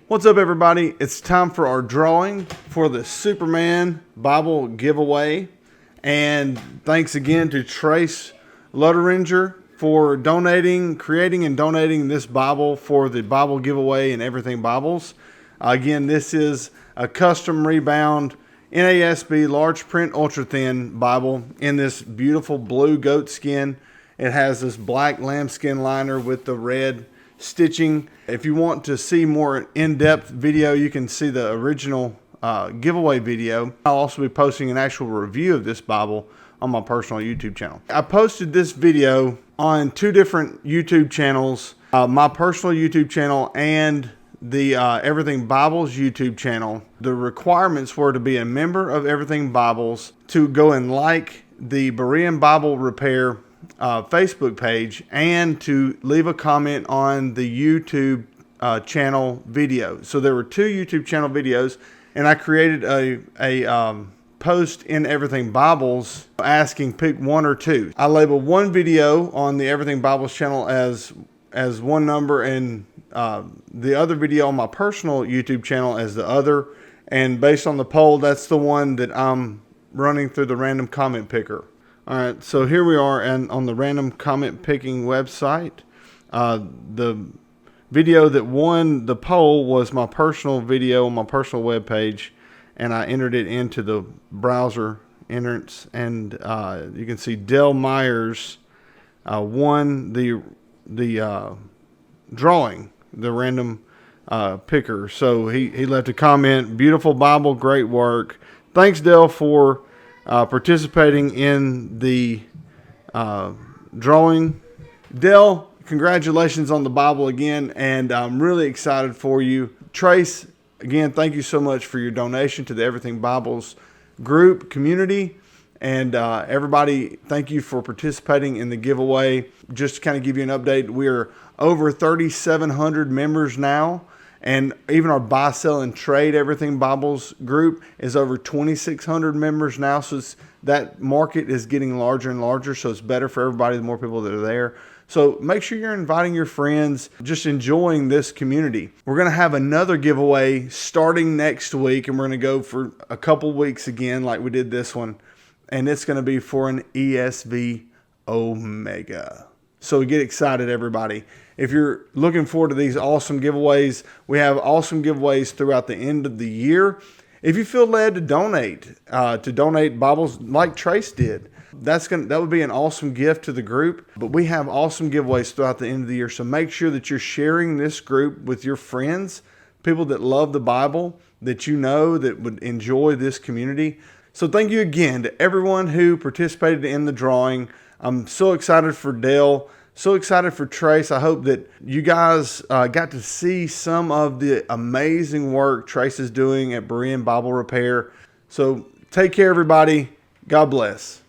What's up, everybody? It's time for our drawing for the Superman Bible giveaway. And thanks again to Trace Lutteringer for creating and donating this Bible for the Bible giveaway and Everything Bibles. Again, this is a custom rebound NASB large print ultra thin Bible in this beautiful blue goat skin. It has this black lambskin liner with the red stitching. If you want to see more in-depth video, you can see the original giveaway video. I'll also be posting an actual review of this Bible on my personal YouTube channel. I posted this video on two different YouTube channels, my personal YouTube channel and the Everything Bibles YouTube channel. The requirements were to be a member of Everything Bibles, to go and like the Berean Bible Repair Facebook page, and to leave a comment on the YouTube channel video. So there were two YouTube channel videos, and I created a post in Everything Bibles asking pick one or two. I labeled one video on the Everything Bibles channel as one number, and the other video on my personal YouTube channel as the other. And based on the poll, that's the one that I'm running through the random comment picker. All right, so here we are on the random comment picking website. The video that won the poll was my personal video on my personal web page, and I entered it into the browser entrance, and you can see Dale Myers won the drawing, the random picker. So he left a comment: beautiful Bible, great work. Thanks, Dale, for participating in the drawing. Dell, congratulations on the Bible again, and I'm really excited for you. Trace, again, thank you so much for your donation to the Everything Bibles group community, and everybody, thank you for participating in the giveaway. Just to kind of give you an update, we are over 3,700 members now. And even our buy, sell, and trade Everything Bibles group is over 2,600 members now. So that market is getting larger and larger. So it's better for everybody, the more people that are there. So make sure you're inviting your friends, just enjoying this community. We're going to have another giveaway starting next week, and we're going to go for a couple weeks again like we did this one. And it's going to be for an ESV Omega. So get excited, everybody. If you're looking forward to these awesome giveaways, we have awesome giveaways throughout the end of the year. If you feel led to donate Bibles like Trace did, that would be an awesome gift to the group. But we have awesome giveaways throughout the end of the year. So make sure that you're sharing this group with your friends, people that love the Bible, that you know that would enjoy this community. So thank you again to everyone who participated in the drawing. I'm so excited for Dale. So excited for Trace. I hope that you guys got to see some of the amazing work Trace is doing at Berean Bible Repair. So take care, everybody. God bless.